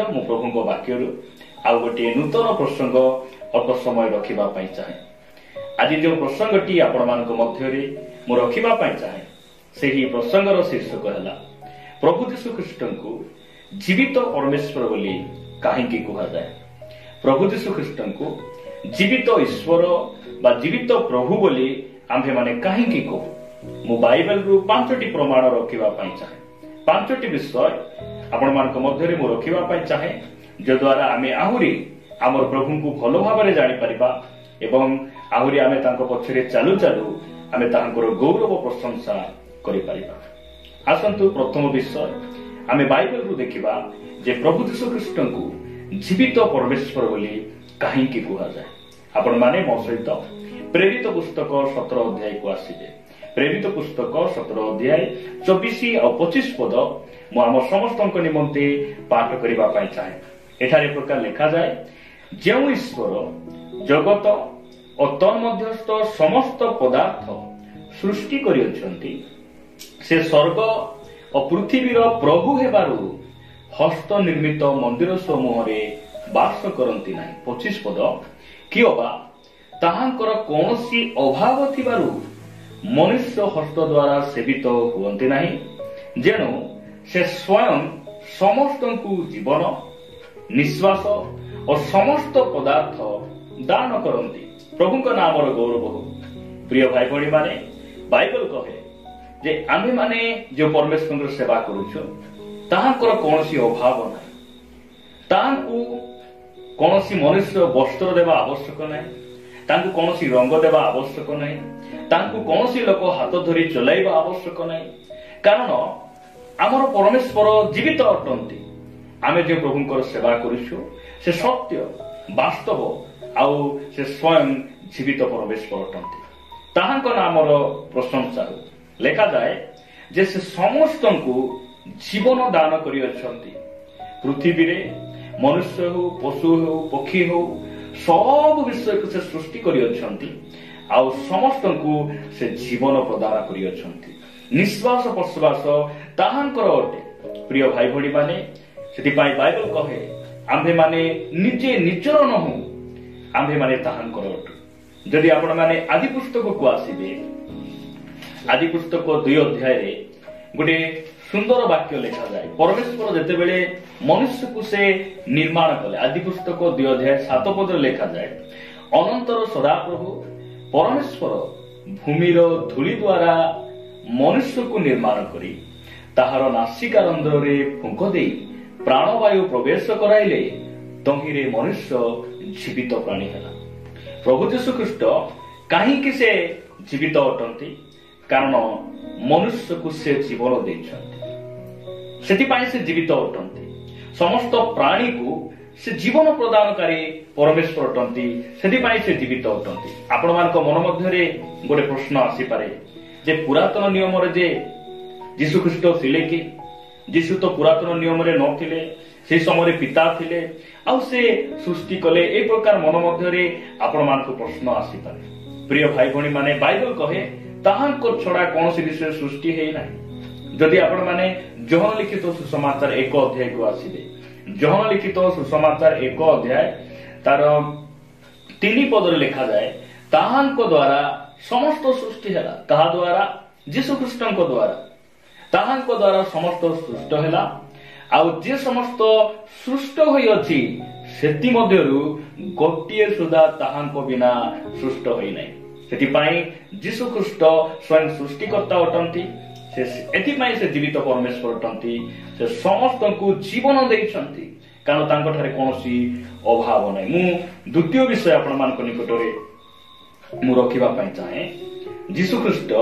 मु प्रभु वाक्य आउ गोटे नूतन प्रसंग अल्प समय रखा चाहे। आज जो प्रसंगटी आपण मध्य मु रखा चाहे से ही प्रसंगर शीर्षक है प्रभु यीशु ख्रीष्ट को जीवित परमेश्वर बोली कहीं कह जाए। प्रभु यीशु ख्रीष्ट को जीवित ईश्वर बा जीवित प्रभु बोली आम्भे माने कहीं कहू। मु बाइबल रु 5टी प्रमाण रखा चाहे। 5टी विषय आपण मध्य मु रखा चाहे जो द्वारा आमे आहुरी आमर प्रभु को भल भाव जानी परिबा एवं आहुरी आमे तांको पछरे चालू चालू आमे तांकर गौरव प्रशंसा करि परिबा। आसंतु प्रथम विषय आमे बाइबल रु देखिबा जे प्रभु यीशु ख्रीष्ट को जीवित परमेश्वर बोली कहीं कह जाए। आपण माने मो सहित प्रेरित पुस्तक 17 अध्याय को आसीबे। प्रेरित पुस्तक 17 अध्याय 24 और 25 पद मु आम समस्त निमंते पाठ करबा पई चाहे। एठारे प्रकार लिखा जाए जो ईश्वर जगत और तन्मध्यस्थ समस्त पदार्थ सृष्टि करियछंती से स्वर्ग और पृथ्वीर प्रभु हेबारु हस्त निर्मित मंदिर समूह रे वास करंती नाही। 25 पद कियोबा ताहांकर कोनोसी अभाव थिबारु मनुष्य हस्त द्वारा सेवित हुअंती नाही जेणु से स्वयं समस्त जीवन निश्वास और समस्त पदार्थ दान करती। प्रभु का नाम गौरव हो। प्रिय भाई भणी माने बाइबल कहे जे आम्भे माने जो परमेश्वर सेवा करूछु ताहांकर कोनोसी अभाव नाही। ताहांकु कोनोसी मनुष्य वस्त्र देवा आवश्यक नाही। तांकु कोनोसी रंग देवा आवश्यक नाही। तांकु कोनोसी लोक हाथ धरी चलाइबा आवश्यक नाही। कारण आमर परमेश्वर जीवित अटंती। आमे जो प्रभुंकर सेवा करूछु से सत्य वास्तव आउ से स्वयं जीवित परमेश्वर अटंती। ताहांक नामर प्रशंसा हो। लेखा जाए जे से समस्त को जीवन दान करियछंती। पृथ्वी रे मनुष्य हो पशु हो पक्षी हो सब विषय को से सृष्टि करियछंती आउ समस्त को से जीवन प्रदान करियछंती। निश्वास प्रश्वास ताहांकर अटे। प्रिय भाई भणी माने सेतिपाई बाइबल कहे आम्भे माने निजे निजर नहु आम्भे माने ताहांकर अटु। जदि आपण माने आदि पुस्तक को आसीबे आदि पुस्तक 2 अध्याय रे गोटे सुंदर वाक्य लिखा जाए। परमेश्वर जेते बेले मनुष्य को से निर्माण कले आदि पुस्तक 2 अध्याय 7 पद लिखा जाए अनंतर सदाप्रभु परमेश्वर भूमिर धूली द्वारा मनुष्य को निर्माण करी ताहार नासिका रंध्र रे फुंक दे प्राणवायु प्रवेश कराइले तहिरे मनुष्य जीवित प्राणी है। प्रभु यीशु ख्रीष्ट कहीं से जीवित अटंती कारण मनुष्य को से जीवन देछंती सेतिपाई से जीवित अटंती। समस्त प्राणी को से जीवन प्रदानकारी परमेश्वर अटंती सेतिपाई से जीवित अटंती। आपण मानक मन मध्य गोटे प्रश्न आसी पारे जे पुरातन नियम रे जे यीशु ख्रीष्ट थिले कि यीशु तो पुरातन नियम रे नथिले से समय पिता थिले आउ से सृष्टि कले ए प्रकार मन मध्य आपण मानक प्रश्न आसी पारे। प्रिय भाई भणी माने बाइबल कहे ताहांको छडा कोनोसी विषय सृष्टि हेइ नाही। जदि आपण माने जोहन लिखित सुसमाचार 1 अध्याय को आसीबे जोहन लिखित सुसमाचार 1 अध्याय तार 3 पद रे लिखा जाए ताहांको द्वारा समस्त सृष्टि हैला। कहा द्वारा यीशु ख्रीष्टଙ୍କ द्वारा ताहांको द्वारा समस्त सृष्ट हैला आउ जे समस्त सृष्ट होई अछि सेति मध्यरु गोटिए सुधा ताहांको बिना सृष्ट होई नै। सेति पई यीशु ख्रीष्ट स्वयं सृष्टिकर्ता अटंती से एति पई से जीवित परमेश्वर अटंती से समस्त को जीवन दैछंती कारण तांको ठारे कोनोसी अभाव नै। मु द्वितीय विषय आपण मान निकटरे मु रखिबा पई चाहे यीशु ख्रीष्ट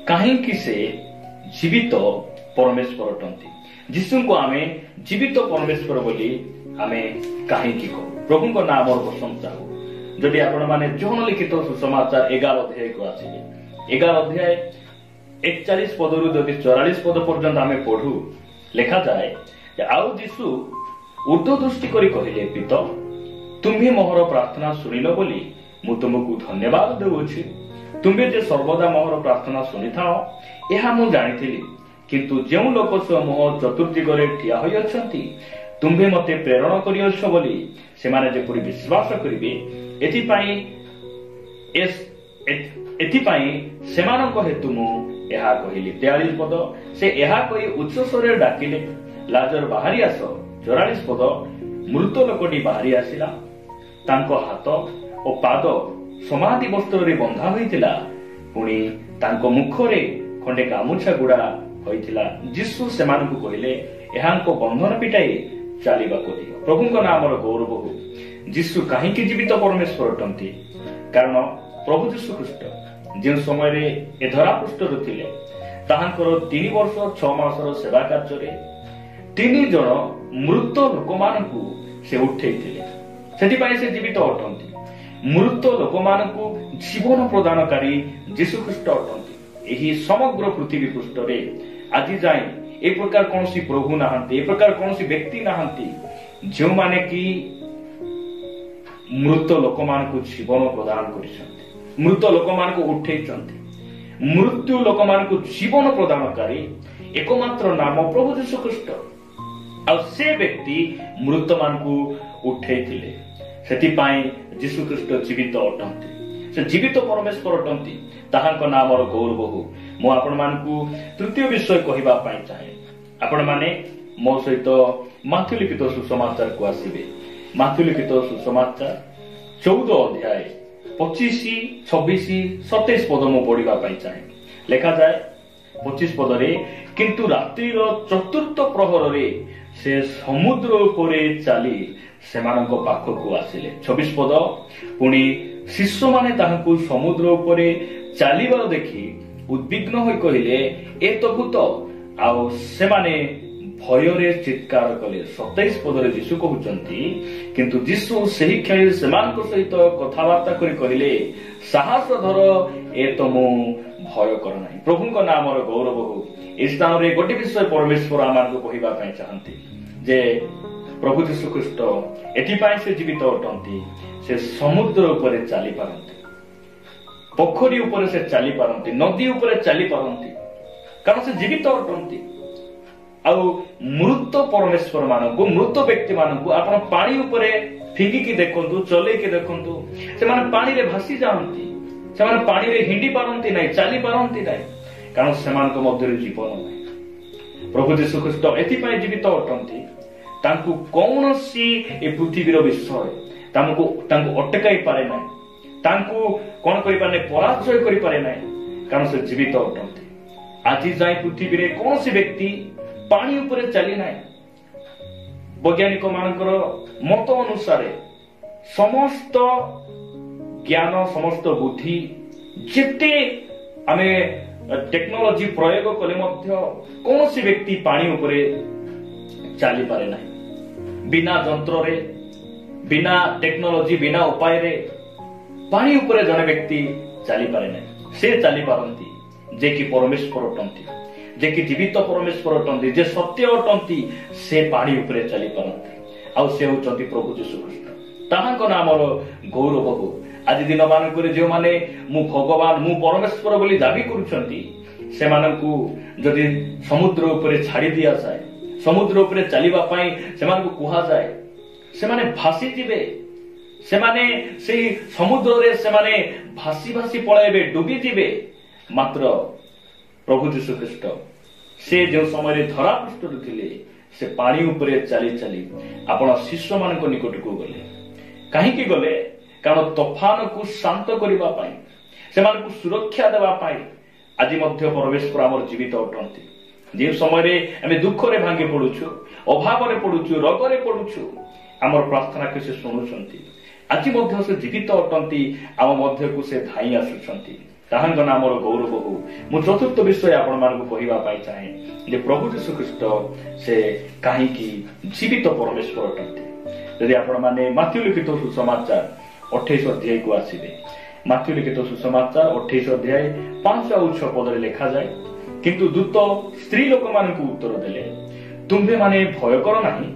कहीं से जीवित परमेश्वर अटंती। यीशु को आमे जीवित परमेश्वर बोली आमे कहीं कहू। प्रभु को नाम और प्रशंसा हो। जदि आपण माने जोहन लिखित सुसमाचार 11 अध्याय को आसीबे 11 अध्याय 41 पदरु जदि 44 पद पर्यंत आमे पढू लिखा जाए आउ यीशु ऊर्ध्व दृष्टि करी कहिले पिता तुम्ही मोहर प्रार्थना सुनिलो बोली मु तुमको धन्यवाद देउछि। तुम्हे जे सर्वदा मोहर प्रार्थना सुनि थाओ एहा मु जानिथिली किंतु जेउ लोक समूह चतुर्दिगरे ठिया होई अछंती ତୁମ୍ଭେ ମୋତେ ପ୍ରେରଣ କରିଅଛ ବୋଲି ସେମାନେ ଯେପରି ବିଶ୍ୱାସ କରିବେ ଏଥିପାଇଁ ସେମାନଙ୍କ ହେତୁ ମୁଁ ଏହା କହିଲି। 43 ପଦ, ସେ ଏହା କହି ଉଚ୍ଚ ସ୍ୱରରେ ଡାକିଲେ, ଲାଜର ବାହାରି ଆସ। 44 ପଦ, ମୃତ ଲୋକଟି ବାହାରି ଆସିଲା। ତାଙ୍କ ହାତ ଓ ପାଦ ସମାଧି ବସ୍ତ୍ରରେ ବନ୍ଧା ହୋଇଥିଲା, ପୁଣି ତାଙ୍କ ମୁଖରେ ଖଣ୍ଡେ ଗାମୁଛା ଗୁଡା ହୋଇଥିଲା। ଯୀଶୁ ସେମାନଙ୍କୁ କହିଲେ, ଏହାଙ୍କ ବନ୍ଧନ ପିଟାଇ ଚାଲିବାକୁ ଦିଅ। ପ୍ରଭୁଙ୍କ ନାମର ଗୌରବ ହଉ। ଯୀଶୁ କାହିଁକି ଜୀବିତ ପରମେଶ୍ୱର ଅଟନ୍ତି? କାରଣ ପ୍ରଭୁ ଯୀଶୁ ଖ୍ରୀଷ୍ଟ ଯେଉଁ ସମୟରେ ଏ ଧରାପୃଷ୍ଠରେ ଥିଲେ, ତାହାଙ୍କର 3 ବର୍ଷ 6 ମାସର ସେବା କାର୍ଯ୍ୟରେ 3 ଜଣ ମୃତ ଲୋକମାନଙ୍କୁ ସେ ଉଠେଇଥିଲେ। ସେଥିପାଇଁ ସେ ଜୀବିତ ଅଟନ୍ତି। ମୃତ ଲୋକମାନଙ୍କୁ ଜୀବନ ପ୍ରଦାନକାରୀ ଯୀଶୁ ଖ୍ରୀଷ୍ଟ ଅଟନ୍ତି। ଏହି ସମଗ୍ର ପୃଥିବୀ ପୃଷ୍ଠରେ ଆଜି ଯାଏଁ ଏ ପ୍ରକାର କୌଣସି ପ୍ରଭୁ ନାହାନ୍ତି, ଏ ପ୍ରକାର କୌଣସି ବ୍ୟକ୍ତି ନାହାନ୍ତି ଯେଉଁମାନେ କି ମୃତ ଲୋକମାନଙ୍କୁ ଜୀବନ ପ୍ରଦାନ କରିଛନ୍ତି, ମୃତ ଲୋକମାନଙ୍କୁ ଉଠେଇଛନ୍ତି। ମୃତ୍ୟୁ ଲୋକମାନଙ୍କୁ ଜୀବନ ପ୍ରଦାନକାରୀ ଏକମାତ୍ର ନାମ ପ୍ରଭୁ ଯୀଶୁ ଖ୍ରୀଷ୍ଟ। ଆଉ ସେ ବ୍ୟକ୍ତି ମୃତମାନଙ୍କୁ ଉଠେଇଥିଲେ। ସେଥିପାଇଁ ଯୀଶୁ ଖ୍ରୀଷ୍ଟ ଜୀବିତ ଅଟନ୍ତି। ସେ ଜୀବିତ ପରମେଶ୍ୱର ଅଟନ୍ତି। ତାହାଙ୍କ ନାମର ଗୌରବ ହଉ। ମୁଁ ଆପଣମାନଙ୍କୁ ତୃତୀୟ ବିଷୟ କହିବା ପାଇଁ ଚାହେଁ। ଆପଣମାନେ ମୋ ସହିତ ମାଥ୍ୟୁ ଲିଖିତ ସୁସମାଚାରକୁ ଆସିବେ। ମାଥ୍ୟୁ ଲିଖିତ ସୁସମାଚାର 14 ଅଧ୍ୟାୟ 25, 26, 27 ପଦ ମୁଁ ପଢିବା ପାଇଁ ଚାହେଁ। ଲେଖାଯାଏ 25 ପଦରେ, କିନ୍ତୁ ରାତ୍ରିର 4ର୍ଥ ପ୍ରହରରେ ସେ ସମୁଦ୍ର ଉପରେ ଚାଲି ସେମାନଙ୍କ ପାଖକୁ ଆସିଲେ। 26 ପଦ, ପୁଣି ଶିଷ୍ୟମାନେ ତାହାଙ୍କୁ ସମୁଦ୍ର ଉପରେ ଚାଲିବାର ଦେଖି ଉଦ୍ବିଗ୍ନ ହୋଇ କହିଲେ, ଏ ତ ଭୂତ। ଆଉ ସେମାନେ ଭୟରେ ଚିତ୍କାର କଲେ। 27 ପଦରେ ଯୀଶୁ କହୁଛନ୍ତି, କିନ୍ତୁ ଯୀଶୁ ସେହି କ୍ଷଣି ସେମାନଙ୍କ ସହିତ କଥାବାର୍ତ୍ତା କରି କହିଲେ, ସାହସ ଧର, ଏ ତ ମୁଁ, ଭୟ କର ନାହିଁ। ପ୍ରଭୁଙ୍କ ନାମର ଗୌରବ ହଉ। ଏହି ସ୍ଥାନରେ ଗୋଟେ ବିଷୟ ପରମେଶ୍ୱର ଆମମାନଙ୍କୁ କହିବା ପାଇଁ ଚାହାନ୍ତି ଯେ ପ୍ରଭୁ ଯୀଶୁ ଖ୍ରୀଷ୍ଟ ଏଥିପାଇଁ ସେ ଜୀବିତ ଅଟନ୍ତି। ସେ ସମୁଦ୍ର ଉପରେ ଚାଲିପାରନ୍ତି, ପୋଖରୀ ଉପରେ ସେ ଚାଲିପାରନ୍ତି, ନଦୀ ଉପରେ ଚାଲିପାରନ୍ତି, କାରଣ ସେ ଜୀବିତ ଅଟନ୍ତି। ଆଉ ମୃତ ପରମେଶ୍ୱର ମାନଙ୍କୁ, ମୃତ ବ୍ୟକ୍ତି ମାନଙ୍କୁ ଆପଣ ପାଣି ଉପରେ ଫିଙ୍ଗିକି ଦେଖନ୍ତୁ, ଚଲେଇକି ଦେଖନ୍ତୁ, ସେମାନେ ପାଣିରେ ଭାସି ଯାଆନ୍ତି। ସେମାନେ ପାଣିରେ ହିଣ୍ଡି ପାରନ୍ତି ନାହିଁ, ଚାଲି ପାରନ୍ତି ନାହିଁ, କାରଣ ସେମାନଙ୍କ ମଧ୍ୟରେ ଜୀବନ ନାହିଁ। ପ୍ରଭୁ ଯୀଶୁ ଖ୍ରୀଷ୍ଟ ଏଥିପାଇଁ ଜୀବିତ ଅଟନ୍ତି। ତାଙ୍କୁ କୌଣସି ଏ ପୃଥିବୀର ବିଷୟ ତାଙ୍କୁ ଅଟକାଇ ପାରେ ନାହିଁ, ତାଙ୍କୁ କଣ କରିପାରେ ନାହିଁ, ପରାଜୟ କରିପାରେ ନାହିଁ, କାରଣ ସେ ଜୀବିତ ଅଟନ୍ତି। ଆଜି ଯାଏ ପୃଥିବୀରେ କୌଣସି ବ୍ୟକ୍ତି ପାଣି ଉପରେ ଚାଲି ନାହିଁ। ବୈଜ୍ଞାନିକ ମାନଙ୍କର ମତ ଅନୁସାରେ ସମସ୍ତ ଜ୍ଞାନ, ସମସ୍ତ ବୁଦ୍ଧି, ଯେତେ ଆମେ ଟେକ୍ନୋଲୋଜି ପ୍ରୟୋଗ କଲେ ମଧ୍ୟ କୌଣସି ବ୍ୟକ୍ତି ପାଣି ଉପରେ ଚାଲିପାରେ ନାହିଁ। ବିନା ଯନ୍ତ୍ରରେ, ବିନା ଟେକ୍ନୋଲୋଜି, ବିନା ଉପାୟରେ ପାଣି ଉପରେ ଜଣେ ବ୍ୟକ୍ତି ଚାଲିପାରେ ନାହିଁ। ସେ ଚାଲିପାରନ୍ତି ଯେ କି ପରମେଶ୍ୱର ଅଟନ୍ତି, ଯେ କି ଜୀବିତ ପରମେଶ୍ୱର ଅଟନ୍ତି, ଯେ ସତ୍ୟ ଅଟନ୍ତି, ସେ ପାଣି ଉପରେ ଚାଲିପାରନ୍ତି। ଆଉ ସେ ହେଉଛନ୍ତି ପ୍ରଭୁ ଯୀଶୁ ଖ୍ରୀଷ୍ଟ। ତାହାଙ୍କ ନାମର ଗୌରବ ହଉ। ଆଜି ଦିନ ମାନଙ୍କରେ ଯେଉଁମାନେ ମୁଁ ଭଗବାନ, ମୁଁ ପରମେଶ୍ୱର ବୋଲି ଦାବି କରୁଛନ୍ତି, ସେମାନଙ୍କୁ ଯଦି ସମୁଦ୍ର ଉପରେ ଛାଡ଼ି ଦିଆଯାଏ, ସମୁଦ୍ର ଉପରେ ଚାଲିବା ପାଇଁ ସେମାନଙ୍କୁ କୁହାଯାଏ, ସେମାନେ ଭାସିଯିବେ। ସେମାନେ ସେଇ ସମୁଦ୍ରରେ ସେମାନେ ଭାସି ଭାସି ପଳାଇବେ, ଡୁବିଯିବେ। ମାତ୍ର ପ୍ରଭୁ ଯୀଶୁ ଖ୍ରୀଷ୍ଟ ସେ ଯେଉଁ ସମୟରେ ଧରାପୃଷ୍ଠରେ ଥିଲେ, ସେ ପାଣି ଉପରେ ଚାଲି ଚାଲି ଆପଣ ଶିଷ୍ୟମାନଙ୍କ ନିକଟକୁ ଗଲେ। କାହିଁକି ଗଲେ? କାରଣ ତୋଫାନକୁ ଶାନ୍ତ କରିବା ପାଇଁ, ସେମାନଙ୍କୁ ସୁରକ୍ଷା ଦେବା ପାଇଁ ଆଜି ମଧ୍ୟ ପରମେଶ୍ୱର ଆମର ଜୀବିତ ଅଟନ୍ତି। ଯେଉଁ ସମୟରେ ଆମେ ଦୁଃଖରେ ଭାଙ୍ଗି ପଡୁଛୁ, ଅଭାବରେ ପଡୁଛୁ, ରୋଗରେ ପଡୁଛୁ, ଆମର ପ୍ରାର୍ଥନାକୁ ସେ ଶୁଣୁଛନ୍ତି। ଆଜି ମଧ୍ୟ ସେ ଜୀବିତ ଅଟନ୍ତି, ଆମ ମଧ୍ୟକୁ ସେ ଧାଇଁ ଆସୁଛନ୍ତି। ତାହାଙ୍କ ନାମର ଗୌରବ ହଉ। ମୁଁ ଚତୁର୍ଥ ବିଷୟ ଆପଣମାନଙ୍କୁ କହିବା ପାଇଁ ଚାହେଁ ଯେ ପ୍ରଭୁ ଯୀଶୁ ଖ୍ରୀଷ୍ଟ ସେ କାହିଁକି ଜୀବିତ ପରମେଶ୍ୱର ଅଟନ୍ତି। ଯଦି ଆପଣମାନେ ମାଥ୍ୟୁ ଲିଖିତ ସୁସମାଚାର 28 ଅଧ୍ୟାୟକୁ ଆସିବେ, ମାଥ୍ୟୁ ଲିଖିତ ସୁସମାଚାର 28 ଅଧ୍ୟାୟ 5 ଆଉ 6 ପଦରେ ଲେଖାଯାଏ, କିନ୍ତୁ ଦୂତ ସ୍ତ୍ରୀ ଲୋକମାନଙ୍କୁ ଉତ୍ତର ଦେଲେ, ତୁମ୍ଭେମାନେ ଭୟ କର ନାହିଁ,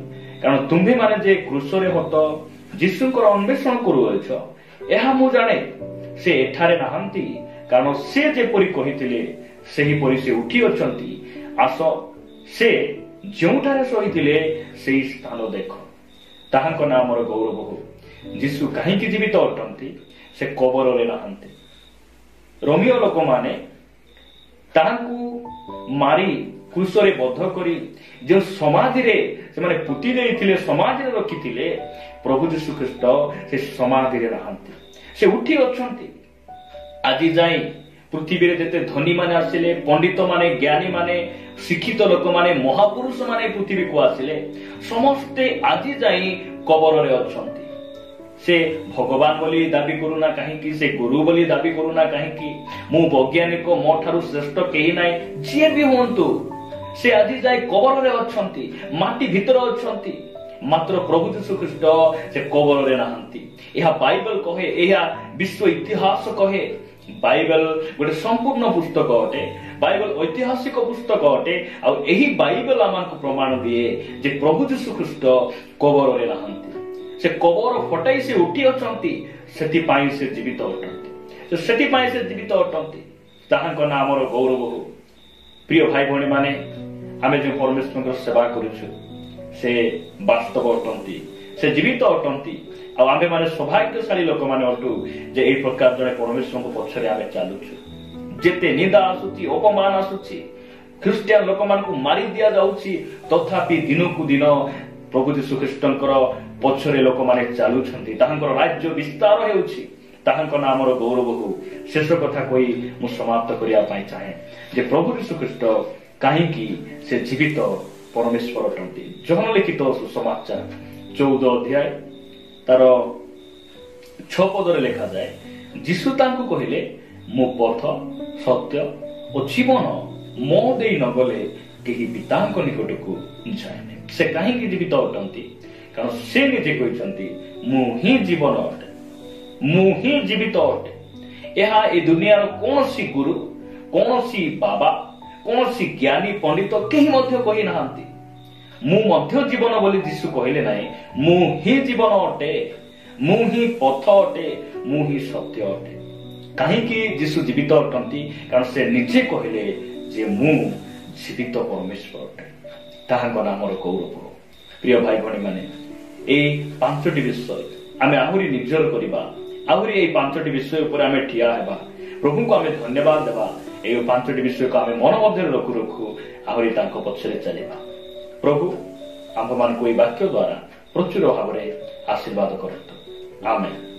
କାରଣ ତୁମ୍ଭେମାନେ ଯେ କ୍ରୁଶରେ ହତ ଯୀଶୁଙ୍କର ଅନ୍ୱେଷଣ କରୁଅଛ, ଏହା ମୁଁ ଜାଣେ। ସେ ଏଠାରେ ନାହାନ୍ତି, କାରଣ ସେ ଯେପରି କହିଥିଲେ ସେହିପରି ସେ ଉଠି ଅଛନ୍ତି। ଆସ, ସେ ଯେଉଁଠାରେ ଶୋଇଥିଲେ ସେହି ସ୍ଥାନ ଦେଖ। ତାହାଙ୍କ ନାଁ ଆମର ଗୌରବ ହଉ। ଯୀଶୁ କାହିଁକି ଜୀବିତ ଅଟନ୍ତି? ସେ କବରରେ ନାହାନ୍ତି। ରୋମିଓ ଲୋକମାନେ ତାହାଙ୍କୁ ମାରି କ୍ରୁଶରେ ବଦ୍ଧ କରି ଯେଉଁ ସମାଧିରେ ସେମାନେ ପୋତି ଦେଇଥିଲେ, ସମାଧିରେ ରଖିଥିଲେ, ପ୍ରଭୁ ଯୀଶୁ ଖ୍ରୀଷ୍ଟ ସେ ସମାଧିରେ ନାହାନ୍ତି, ସେ ଉଠି ଅଛନ୍ତି। ଆଜି ଯାଇ ପୃଥିବୀରେ ଯେତେ ଧନୀ ମାନେ ଆସିଲେ, ପଣ୍ଡିତ ମାନେ, ଜ୍ଞାନୀ ମାନେ, ଶିକ୍ଷିତ ଲୋକମାନେ, ମହାପୁରୁଷ ମାନେ ପୃଥିବୀକୁ ଆସିଲେ, ସମସ୍ତେ ଆଜି ଯାଇ କବରରେ ଅଛନ୍ତି। ସେ ଭଗବାନ ବୋଲି ଦାବି କରୁନା କାହିଁକି, ସେ ଗୁରୁ ବୋଲି ଦାବି କରୁନା କାହିଁକି, ମୁଁ ବୈଜ୍ଞାନିକ, ମୋ ଠାରୁ ଶ୍ରେଷ୍ଠ କେହି ନାହିଁ, ଯିଏ ବି ହୁଅନ୍ତୁ, ସେ ଆଜି ଯାଇ କବରରେ ଅଛନ୍ତି, ମାଟି ଭିତରେ ଅଛନ୍ତି। ମାତ୍ର ପ୍ରଭୁ ଯୀଶୁ ଖ୍ରୀଷ୍ଟ ସେ କବରରେ ନାହାନ୍ତି। ଏହା ବାଇବେଲ କହେ, ଏହା ବିଶ୍ୱ ଇତିହାସ କହେ। ବାଇବେଲ ଗୋଟେ ସମ୍ପୂର୍ଣ୍ଣ ପୁସ୍ତକ ଅଟେ, ବାଇବେଲ ଐତିହାସିକ ପୁସ୍ତକ ଅଟେ। ଆଉ ଏହି ବାଇବେଲ ଆମକୁ ପ୍ରମାଣ ଦିଏ ଯେ ପ୍ରଭୁ ଯୀଶୁ ଖ୍ରୀଷ୍ଟ କବରରେ ନାହାନ୍ତି। ସେ କବର ଫଟାଇ ସେ ଉଠି ଅଛନ୍ତି, ସେଥିପାଇଁ ସେ ଜୀବିତ ଅଟନ୍ତି, ସେଥିପାଇଁ ସେ ଜୀବିତ ଅଟନ୍ତି। ତାହାଙ୍କ ନାଁ ଆମର ଗୌରବ ହଉ। ପ୍ରିୟ ଭାଇ ଭଉଣୀ ମାନେ, ଆମେ ଯେଉଁ ପରମେଶ୍ୱରଙ୍କର ସେବା କରୁଛୁ, ସେ ବାସ୍ତବ ଅଟନ୍ତି, ସେ ଜୀବିତ ଅଟନ୍ତି। ଆଉ ଆମେ ମାନେ ସୌଭାଗ୍ୟଶାଳୀ ଲୋକମାନେ ଅଟୁ ଯେ ଏହି ପ୍ରକାର ଜଣେ ପରମେଶ୍ୱରଙ୍କ ପଛରେ ଆମେ ଚାଲୁଛୁ। ଯେତେ ନିନ୍ଦା ଆସୁଛି, ଅପମାନ ଆସୁଛି, ଖ୍ରୀଷ୍ଟିଆନ ଲୋକମାନଙ୍କୁ ମାରି ଦିଆଯାଉଛି, ତଥାପି ଦିନକୁ ଦିନ ପ୍ରଭୁ ଯୀଶୁ ଖ୍ରୀଷ୍ଟଙ୍କର ପଛରେ ଲୋକମାନେ ଚାଲୁଛନ୍ତି, ତାହାଙ୍କର ରାଜ୍ୟ ବିସ୍ତାର ହେଉଛି। ତାହାଙ୍କ ନାଁ ଆମର ଗୌରବ ହଉ। ଶେଷ କଥା କହି ମୁଁ ସମାପ୍ତ କରିବା ପାଇଁ ଚାହେଁ ଯେ ପ୍ରଭୁ ଯୀଶୁ ଖ୍ରୀଷ୍ଟ କାହିଁକି ସେ ଜୀବିତ ପରମେଶ୍ୱର ଅଟନ୍ତି। ଜହନ ଲିଖିତ ସୁସମାଚାର 14 ଅଧ୍ୟାୟ ତାର 6 ପଦରେ ଲେଖାଯାଏ, ଯୀଶୁ ତାଙ୍କୁ କହିଲେ, ମୁଁ ପଥ, ସତ୍ୟ ଓ ଜୀବନ, ମୋ ଦେଇ ନ ଗଲେ କେହି ପିତାଙ୍କ ନିକଟକୁ ଯାଏନି। ସେ କାହିଁକି ଜୀବିତ ଅଟନ୍ତି? କାରଣ ସେ ନିଜେ କହିଛନ୍ତି, ମୁଁ ହିଁ ଜୀବନ ଅଟେ, ମୁଁ ହିଁ ଜୀବିତ ଅଟେ। ଏହା ଏ ଦୁନିଆର କୌଣସି ଗୁରୁ, କୌଣସି ବାବା, କୌଣସି ଜ୍ଞାନୀ ପଣ୍ଡିତ କେହି ମଧ୍ୟ କହିନାହାନ୍ତି। ମୁଁ ମଧ୍ୟ ଜୀବନ ବୋଲି ଯୀଶୁ କହିଲେ ନାହିଁ, ମୁଁ ହିଁ ଜୀବନ ଅଟେ, ମୁଁ ହିଁ ପଥ ଅଟେ, ମୁଁ ହିଁ ସତ୍ୟ ଅଟେ। କାହିଁକି ଯୀଶୁ ଜୀବିତ ଅଟନ୍ତି? କାରଣ ସେ ନିଜେ କହିଲେ ଯେ ମୁଁ ଜୀବିତ ପରମେଶ୍ୱର ଅଟେ। ତାହାଙ୍କ ନାମର ଗୌରବ। ପ୍ରିୟ ଭାଇ ଭଉଣୀ ମାନେ, এই 5ଟି ବିଷୟ ଆମେ ଆହୁରି ନିଜର କରିବା, ଆହୁରି এই 5ଟି ବିଷୟ ଉପରେ ଆମେ ଠିଆ ହେବା, ପ୍ରଭୁଙ୍କୁ ଆମେ ଧନ୍ୟବାଦ ଦେବା। এই 5ଟି ବିଷୟକୁ ଆମେ ମନ ମଧ୍ୟରେ ରଖୁ ରଖୁ ଆହୁରି ତାଙ୍କ ପଛରେ ଚାଲିବା। ପ୍ରଭୁ ଆମ୍ଭମାନଙ୍କୁ ଏହି ବାକ୍ୟ ଦ୍ୱାରା ପ୍ରଚୁର ଭାବରେ ଆଶୀର୍ବାଦ କରନ୍ତୁ। ଆମେନ୍।